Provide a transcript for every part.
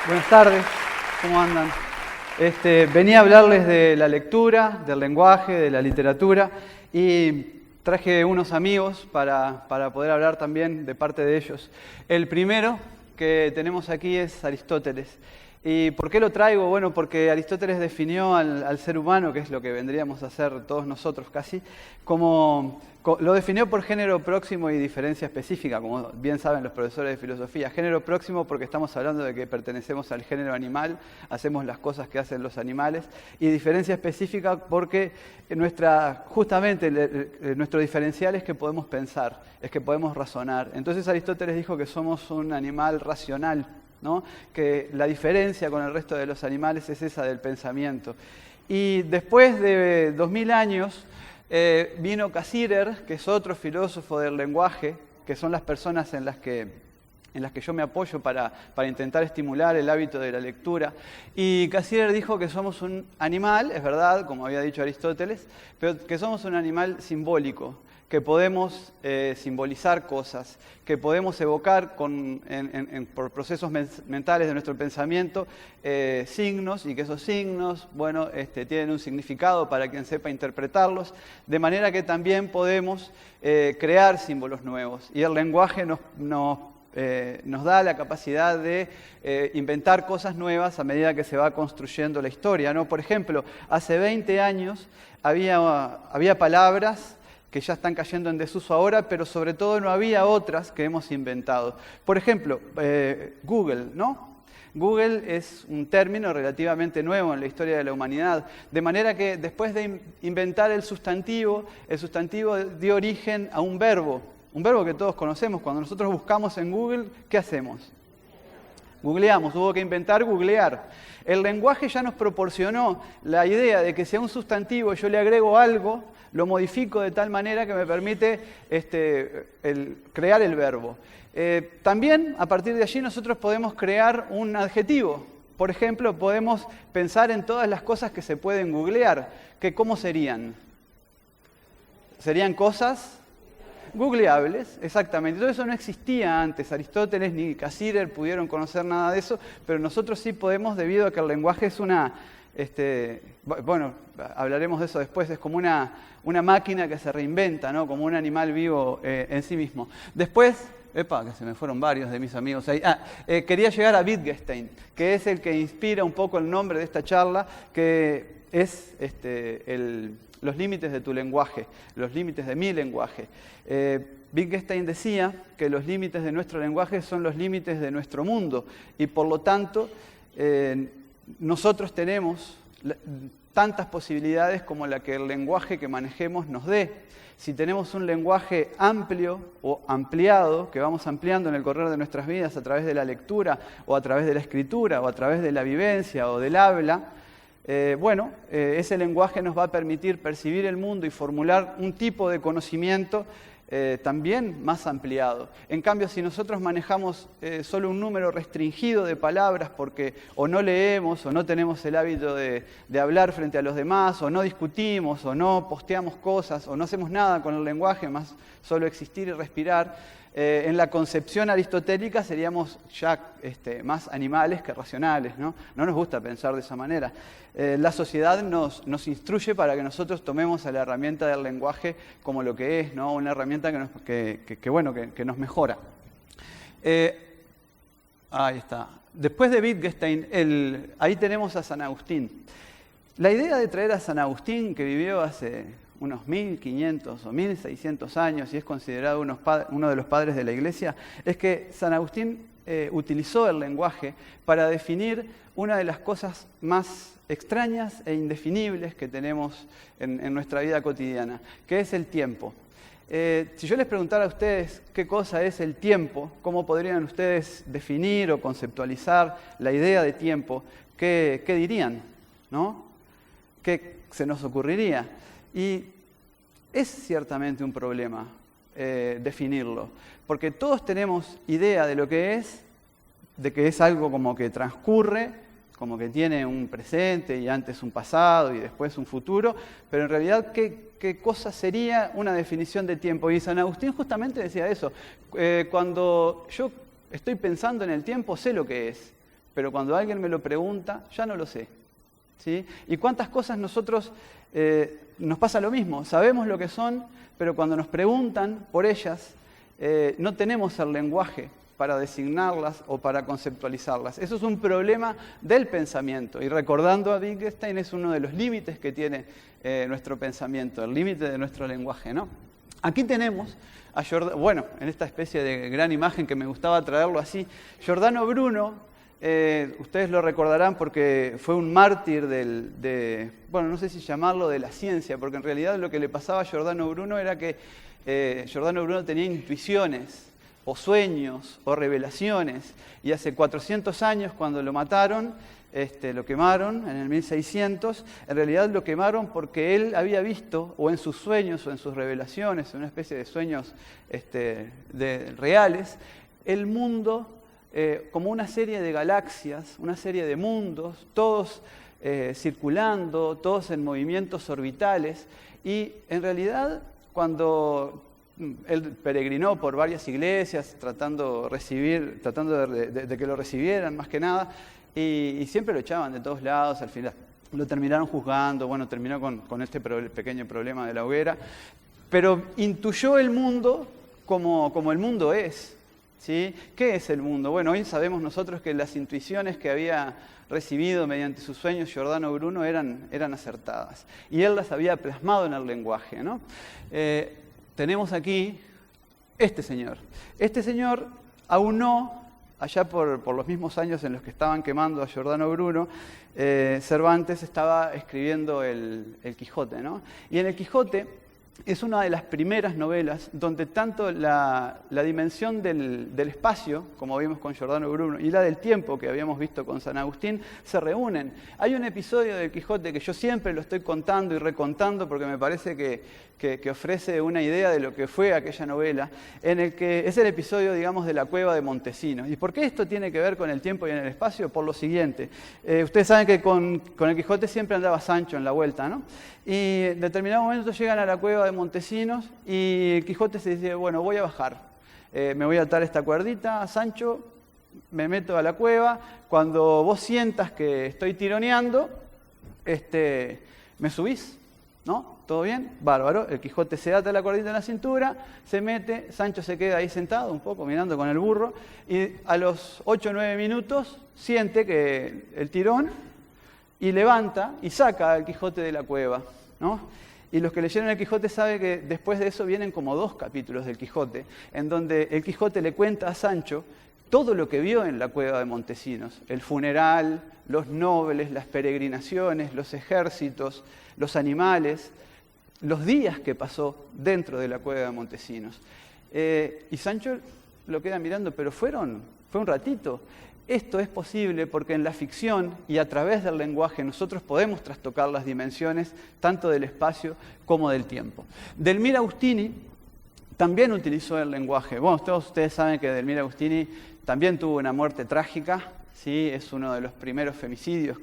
Buenas tardes, ¿cómo andan? Venía a hablarles de la lectura, del lenguaje, de la literatura y traje unos amigos para poder hablar también de parte de ellos. El primero que tenemos aquí es Aristóteles. ¿Y por qué lo traigo? Bueno, porque Aristóteles definió al ser humano, que es lo que vendríamos a hacer todos nosotros casi, lo definió por género próximo y diferencia específica, como bien saben los profesores de filosofía. Género próximo porque estamos hablando de que pertenecemos al género animal, hacemos las cosas que hacen los animales, y diferencia específica porque justamente nuestro diferencial es que podemos pensar, es que podemos razonar. Entonces Aristóteles dijo que somos un animal racional, ¿no? Que la diferencia con el resto de los animales es esa del pensamiento. Y después de 2000 años vino Cassirer, que es otro filósofo del lenguaje, que son las personas en las que yo me apoyo para intentar estimular el hábito de la lectura. Y Cassirer dijo que somos un animal, es verdad, como había dicho Aristóteles, pero que somos un animal simbólico, que podemos simbolizar cosas, que podemos evocar por procesos mentales de nuestro pensamiento signos, y que esos signos, bueno, tienen un significado para quien sepa interpretarlos, de manera que también podemos crear símbolos nuevos. Y el lenguaje nos da la capacidad de inventar cosas nuevas a medida que se va construyendo la historia, ¿no? Por ejemplo, hace 20 años había palabras que ya están cayendo en desuso ahora, pero sobre todo no había otras que hemos inventado. Por ejemplo, Google, ¿no? Google es un término relativamente nuevo en la historia de la humanidad, de manera que después de inventar el sustantivo dio origen a un verbo que todos conocemos. Cuando nosotros buscamos en Google, ¿qué hacemos? Googleamos, hubo que inventar googlear. El lenguaje ya nos proporcionó la idea de que si a un sustantivo yo le agrego algo, lo modifico de tal manera que me permite crear el verbo. También, a partir de allí, nosotros podemos crear un adjetivo. Por ejemplo, podemos pensar en todas las cosas que se pueden googlear. ¿Cómo serían? ¿Serían cosas? Googleables, exactamente. Todo eso no existía antes. Aristóteles ni Cassirer pudieron conocer nada de eso, pero nosotros sí podemos, debido a que el lenguaje es bueno, hablaremos de eso después, es como una máquina que se reinventa, ¿no? Como un animal vivo en sí mismo. Después, que se me fueron varios de mis amigos ahí. Quería llegar a Wittgenstein, que es el que inspira un poco el nombre de esta charla, que es los límites de tu lenguaje, los límites de mi lenguaje. Wittgenstein decía que los límites de nuestro lenguaje son los límites de nuestro mundo, y por lo tanto nosotros tenemos tantas posibilidades como la que el lenguaje que manejemos nos dé. Si tenemos un lenguaje amplio o ampliado, que vamos ampliando en el correr de nuestras vidas a través de la lectura, o a través de la escritura, o a través de la vivencia o del habla, ese lenguaje nos va a permitir percibir el mundo y formular un tipo de conocimiento también más ampliado. En cambio, si nosotros manejamos solo un número restringido de palabras porque o no leemos o no tenemos el hábito de hablar frente a los demás, o no discutimos o no posteamos cosas o no hacemos nada con el lenguaje más solo existir y respirar, en la concepción aristotélica seríamos ya más animales que racionales, ¿no? No nos gusta pensar de esa manera. La sociedad nos instruye para que nosotros tomemos a la herramienta del lenguaje como lo que es, ¿no? Una herramienta que nos mejora. Ahí está. Después de Wittgenstein, ahí tenemos a San Agustín. La idea de traer a San Agustín, que vivió hace unos 1500 o 1600 años y es considerado uno de los padres de la Iglesia, es que San Agustín utilizó el lenguaje para definir una de las cosas más extrañas e indefinibles que tenemos en nuestra vida cotidiana, que es el tiempo. Si yo les preguntara a ustedes qué cosa es el tiempo, cómo podrían ustedes definir o conceptualizar la idea de tiempo, ¿qué dirían? ¿No? ¿Qué se nos ocurriría? Y es ciertamente un problema definirlo, porque todos tenemos idea de lo que es, de que es algo como que transcurre, como que tiene un presente y antes un pasado y después un futuro, pero en realidad, ¿qué cosa sería una definición de tiempo? Y San Agustín justamente decía eso. Cuando yo estoy pensando en el tiempo, sé lo que es, pero cuando alguien me lo pregunta, ya no lo sé. ¿Sí? Y cuántas cosas nosotros nos pasa lo mismo, sabemos lo que son, pero cuando nos preguntan por ellas, no tenemos el lenguaje para designarlas o para conceptualizarlas. Eso es un problema del pensamiento. Y recordando a Wittgenstein, es uno de los límites que tiene nuestro pensamiento, el límite de nuestro lenguaje, ¿no? Aquí tenemos a Giordano, bueno, en esta especie de gran imagen que me gustaba traerlo así, Giordano Bruno. Ustedes lo recordarán porque fue un mártir bueno, no sé si llamarlo de la ciencia, porque en realidad lo que le pasaba a Giordano Bruno era que Giordano Bruno tenía intuiciones, o sueños, o revelaciones, y hace 400 años cuando lo mataron, lo quemaron en el 1600, en realidad lo quemaron porque él había visto, o en sus sueños, o en sus revelaciones, en una especie de sueños reales, el mundo como una serie de galaxias, una serie de mundos, todos circulando, todos en movimientos orbitales, y en realidad cuando él peregrinó por varias iglesias tratando de que lo recibieran más que nada, y siempre lo echaban de todos lados, al final lo terminaron juzgando, bueno, terminó con este pequeño problema de la hoguera, pero intuyó el mundo como el mundo es. ¿Sí? ¿Qué es el mundo? Bueno, hoy sabemos nosotros que las intuiciones que había recibido mediante sus sueños Giordano Bruno eran acertadas. Y él las había plasmado en el lenguaje, ¿no? Tenemos aquí este señor. Este señor aunó, allá por los mismos años en los que estaban quemando a Giordano Bruno, Cervantes estaba escribiendo el Quijote, ¿no? Y en el Quijote es una de las primeras novelas donde tanto la dimensión del espacio, como vimos con Giordano Bruno, y la del tiempo, que habíamos visto con San Agustín, se reúnen. Hay un episodio del Quijote que yo siempre lo estoy contando y recontando porque me parece que ofrece una idea de lo que fue aquella novela, en el que es el episodio, digamos, de la cueva de Montesinos. ¿Y por qué esto tiene que ver con el tiempo y en el espacio? Por lo siguiente. Ustedes saben que con el Quijote siempre andaba Sancho en la vuelta, ¿no? Y en determinado momento llegan a la cueva de Montesinos y el Quijote se dice, bueno, voy a bajar. Me voy a atar esta cuerdita, Sancho, me meto a la cueva. Cuando vos sientas que estoy tironeando, me subís, ¿no? ¿Todo bien? Bárbaro. El Quijote se ata la cuerdita en la cintura, se mete, Sancho se queda ahí sentado un poco mirando con el burro y a los 8 o 9 minutos siente que el tirón y levanta y saca al Quijote de la cueva, ¿no? Y los que leyeron el Quijote saben que después de eso vienen como 2 capítulos del Quijote, en donde el Quijote le cuenta a Sancho todo lo que vio en la cueva de Montesinos, el funeral, los nobles, las peregrinaciones, los ejércitos, los animales, los días que pasó dentro de la cueva de Montesinos. Y Sancho lo queda mirando, pero fue un ratito. Esto es posible porque en la ficción y a través del lenguaje nosotros podemos trastocar las dimensiones tanto del espacio como del tiempo. Delmira Agustini también utilizó el lenguaje. Bueno, todos ustedes saben que Delmira Agustini también tuvo una muerte trágica, ¿sí? Es uno de los primeros femicidios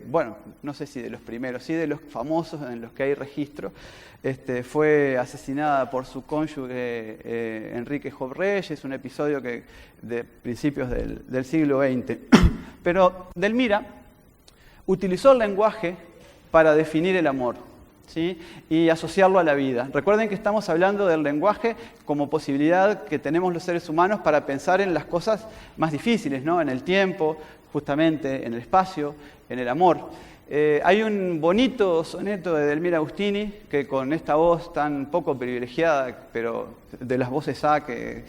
bueno, no sé si de los primeros, sí de los famosos en los que hay registro. Fue asesinada por su cónyuge Enrique Job Reyes, un episodio de principios del siglo XX. Pero Delmira utilizó el lenguaje para definir el amor, ¿sí? Y asociarlo a la vida. Recuerden que estamos hablando del lenguaje como posibilidad que tenemos los seres humanos para pensar en las cosas más difíciles, ¿no? En el tiempo, justamente, en el espacio, en el amor. Hay un bonito soneto de Delmira Agustini que con esta voz tan poco privilegiada, pero de las voces A que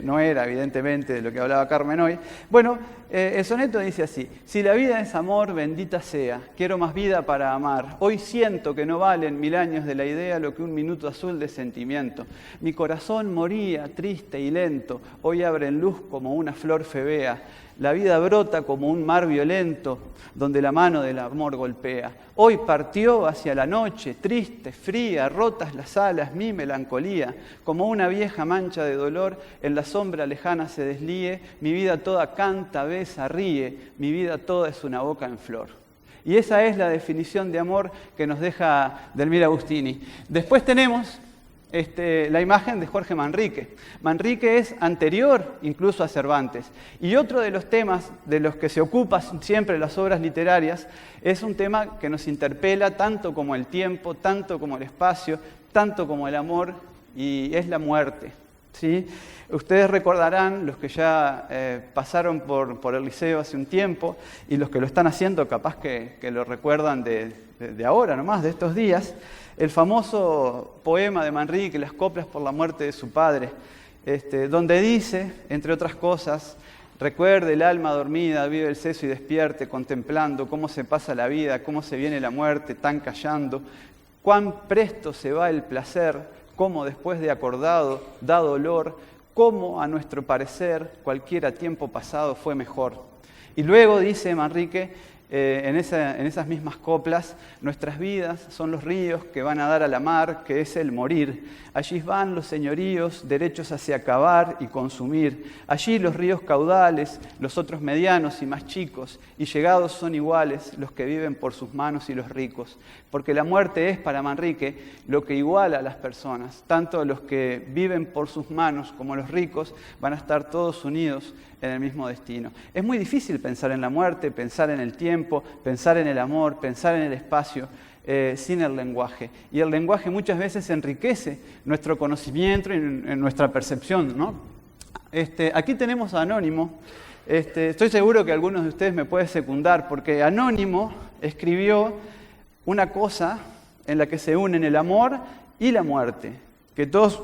no era evidentemente de lo que hablaba Carmen hoy. Bueno, el soneto dice así: si la vida es amor, bendita sea, quiero más vida para amar. Hoy siento que no valen 1000 años de la idea lo que un minuto azul de sentimiento. Mi corazón moría triste y lento, hoy abre en luz como una flor febea. La vida brota como un mar violento, donde la mano del amor golpea. Hoy partió hacia la noche, triste, fría, rotas las alas, mi melancolía. Como una vieja mancha de dolor, en la sombra lejana se deslíe. Mi vida toda canta, besa, ríe. Mi vida toda es una boca en flor. Y esa es la definición de amor que nos deja Delmira Agustini. Después tenemos la imagen de Jorge Manrique. Manrique es anterior incluso a Cervantes. Y otro de los temas de los que se ocupan siempre las obras literarias es un tema que nos interpela tanto como el tiempo, tanto como el espacio, tanto como el amor, y es la muerte. ¿Sí? Ustedes recordarán, los que ya pasaron por el liceo hace un tiempo, y los que lo están haciendo capaz que lo recuerdan de ahora nomás, de estos días, el famoso poema de Manrique, Las coplas por la muerte de su padre, donde dice, entre otras cosas: recuerde el alma dormida, vive el seso y despierte, contemplando cómo se pasa la vida, cómo se viene la muerte, tan callando, cuán presto se va el placer, cómo después de acordado da dolor, cómo a nuestro parecer cualquiera tiempo pasado fue mejor. Y luego dice Manrique, en esas mismas coplas: nuestras vidas son los ríos que van a dar a la mar, que es el morir. Allí van los señoríos, derechos hacia acabar y consumir. Allí los ríos caudales, los otros medianos y más chicos, y llegados son iguales los que viven por sus manos y los ricos. Porque la muerte es, para Manrique, lo que iguala a las personas. Tanto los que viven por sus manos como los ricos van a estar todos unidos en el mismo destino. Es muy difícil pensar en la muerte, pensar en el tiempo, pensar en el amor, pensar en el espacio, sin el lenguaje. Y el lenguaje muchas veces enriquece nuestro conocimiento y nuestra percepción, ¿no? Aquí tenemos a Anónimo. Estoy seguro que algunos de ustedes me pueden secundar, porque Anónimo escribió una cosa en la que se unen el amor y la muerte. Que todos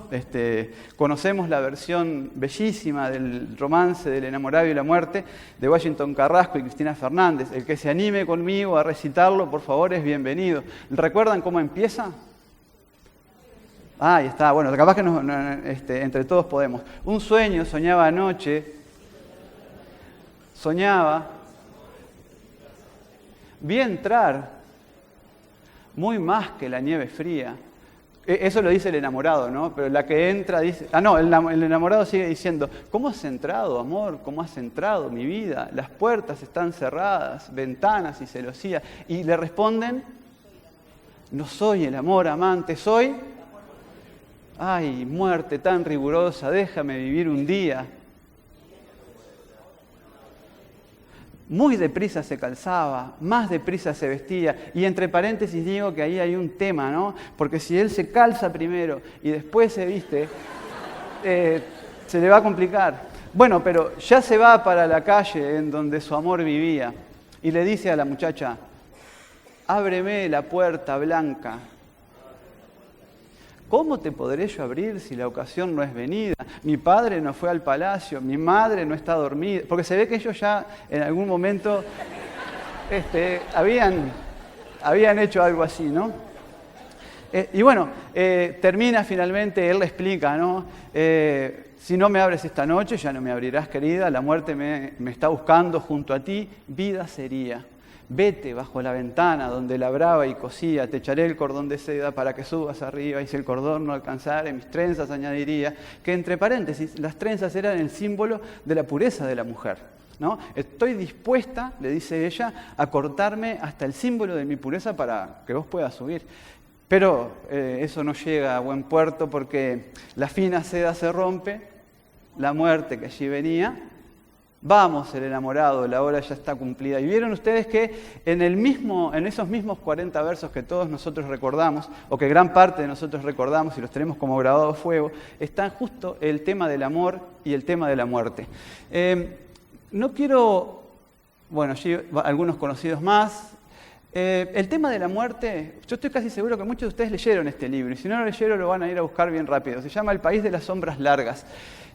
conocemos la versión bellísima del romance del enamorado y la muerte de Washington Carrasco y Cristina Fernández. El que se anime conmigo a recitarlo, por favor, es bienvenido. ¿Recuerdan cómo empieza? Ahí está, bueno, capaz que entre todos podemos. Un sueño soñaba anoche, soñaba, vi entrar muy más que la nieve fría. Eso lo dice el enamorado, ¿no? Pero la que entra dice... el enamorado sigue diciendo: ¿cómo has entrado, amor? ¿Cómo has entrado, mi vida? Las puertas están cerradas, ventanas y celosías. Y le responden: no soy el amor amante, soy... Ay, muerte tan rigurosa, déjame vivir un día. Muy deprisa se calzaba, más deprisa se vestía. Y entre paréntesis digo que ahí hay un tema, ¿no? Porque si él se calza primero y después se viste, se le va a complicar. Bueno, pero ya se va para la calle en donde su amor vivía y le dice a la muchacha: ábreme la puerta blanca. ¿Cómo te podré yo abrir si la ocasión no es venida? Mi padre no fue al palacio, mi madre no está dormida. Porque se ve que ellos ya en algún momento habían hecho algo así, ¿no? Y bueno, termina finalmente, él le explica, ¿no? Si no me abres esta noche, ya no me abrirás, querida. La muerte me está buscando junto a ti. Vida sería. Vete bajo la ventana donde labraba y cosía, te echaré el cordón de seda para que subas arriba, y si el cordón no alcanzare, mis trenzas añadiría, que entre paréntesis, las trenzas eran el símbolo de la pureza de la mujer, ¿no? Estoy dispuesta, le dice ella, a cortarme hasta el símbolo de mi pureza para que vos puedas subir. Pero eso no llega a buen puerto, porque la fina seda se rompe, la muerte que allí venía. Vamos, el enamorado, la hora ya está cumplida. Y vieron ustedes que en esos mismos 40 versos que todos nosotros recordamos, o que gran parte de nosotros recordamos y los tenemos como grabados a fuego, están justo el tema del amor y el tema de la muerte. No quiero, bueno, sí, algunos conocidos más. El tema de la muerte, yo estoy casi seguro que muchos de ustedes leyeron este libro, y si no lo leyeron lo van a ir a buscar bien rápido. Se llama El país de las sombras largas.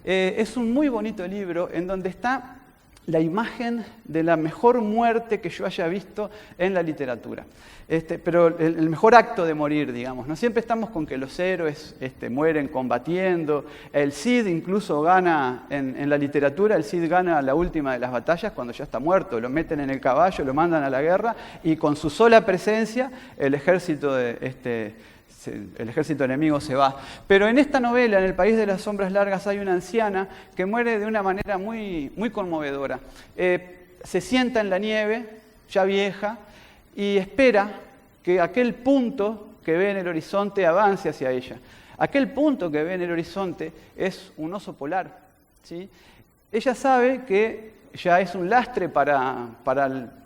Es un muy bonito libro en donde está la imagen de la mejor muerte que yo haya visto en la literatura. Pero el mejor acto de morir, digamos, ¿no? Siempre estamos con que los héroes mueren combatiendo. El Cid incluso gana, en la literatura, el Cid gana la última de las batallas cuando ya está muerto. Lo meten en el caballo, lo mandan a la guerra, y con su sola presencia el ejército enemigo se va. Pero en esta novela, en El país de las sombras largas, hay una anciana que muere de una manera muy, muy conmovedora. Se sienta en la nieve, ya vieja, y espera que aquel punto que ve en el horizonte avance hacia ella. Aquel punto que ve en el horizonte es un oso polar, ¿sí? Ella sabe que ya es un lastre para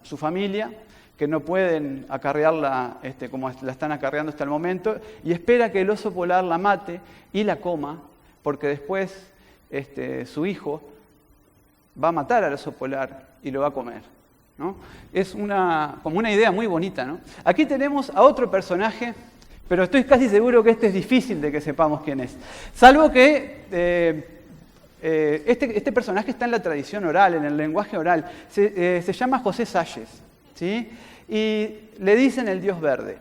su familia, que no pueden acarrearla como la están acarreando hasta el momento, y espera que el oso polar la mate y la coma, porque después su hijo va a matar al oso polar y lo va a comer, ¿no? Es como una idea muy bonita, ¿no? Aquí tenemos a otro personaje, pero estoy casi seguro que este es difícil de que sepamos quién es. Salvo que este personaje está en la tradición oral, en el lenguaje oral. Se llama José Salles, ¿sí? Y le dicen el Dios Verde.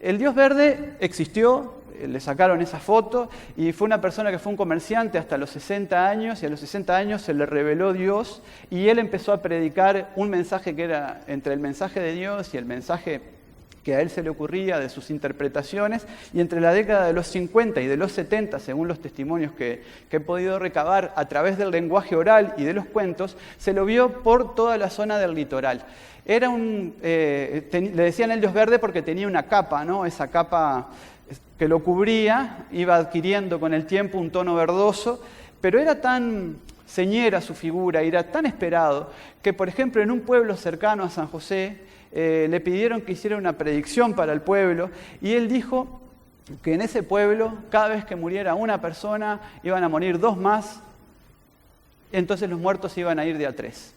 El Dios Verde existió, le sacaron esa foto, y fue una persona que fue un comerciante hasta los 60 años, y a los 60 años se le reveló Dios, y él empezó a predicar un mensaje que era entre el mensaje de Dios y el mensaje que a él se le ocurría de sus interpretaciones, y entre la década de los 50 y de los 70, según los testimonios que he podido recabar a través del lenguaje oral y de los cuentos, se lo vio por toda la zona del litoral. Era le decían el Dios Verde porque tenía una capa, ¿no? Esa capa que lo cubría, iba adquiriendo con el tiempo un tono verdoso, pero era tan señera su figura, y era tan esperado, que por ejemplo en un pueblo cercano a San José, le pidieron que hiciera una predicción para el pueblo, y él dijo que en ese pueblo, cada vez que muriera una persona, iban a morir 2 más, entonces los muertos iban a ir de a 3.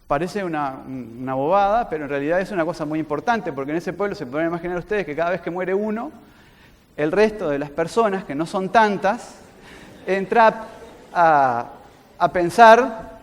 Parece una bobada, pero en realidad es una cosa muy importante, porque en ese pueblo se pueden imaginar ustedes que cada vez que muere uno, el resto de las personas, que no son tantas, entra a pensar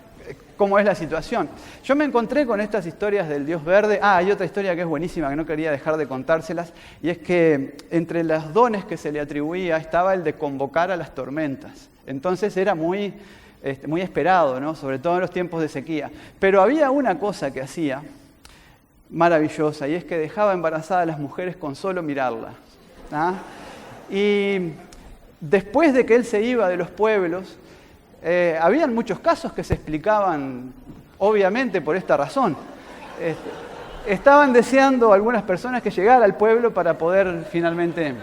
cómo es la situación. Yo me encontré con estas historias del Dios Verde. Hay otra historia que es buenísima, que no quería dejar de contárselas, y es que entre los dones que se le atribuía estaba el de convocar a las tormentas. Entonces era muy esperado, ¿no? Sobre todo en los tiempos de sequía. Pero había una cosa que hacía maravillosa, y es que dejaba embarazadas a las mujeres con solo mirarla, ¿ah? Y después de que él se iba de los pueblos, habían muchos casos que se explicaban obviamente por esta razón. Estaban deseando algunas personas que llegara al pueblo para poder finalmente...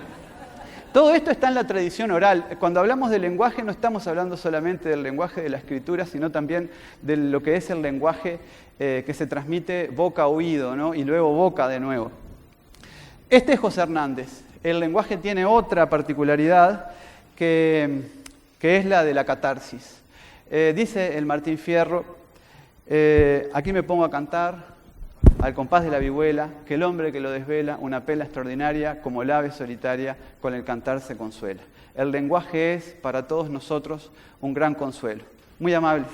Todo esto está en la tradición oral. Cuando hablamos de lenguaje no estamos hablando solamente del lenguaje de la escritura, sino también de lo que es el lenguaje que se transmite boca a oído, ¿no? Y luego boca de nuevo. Este es José Hernández. El lenguaje tiene otra particularidad que es la de la catarsis. Dice el Martín Fierro, aquí me pongo a cantar al compás de la vihuela, que el hombre que lo desvela, una pena extraordinaria, como el ave solitaria, con el cantar se consuela. El lenguaje es, para todos nosotros, un gran consuelo. Muy amables.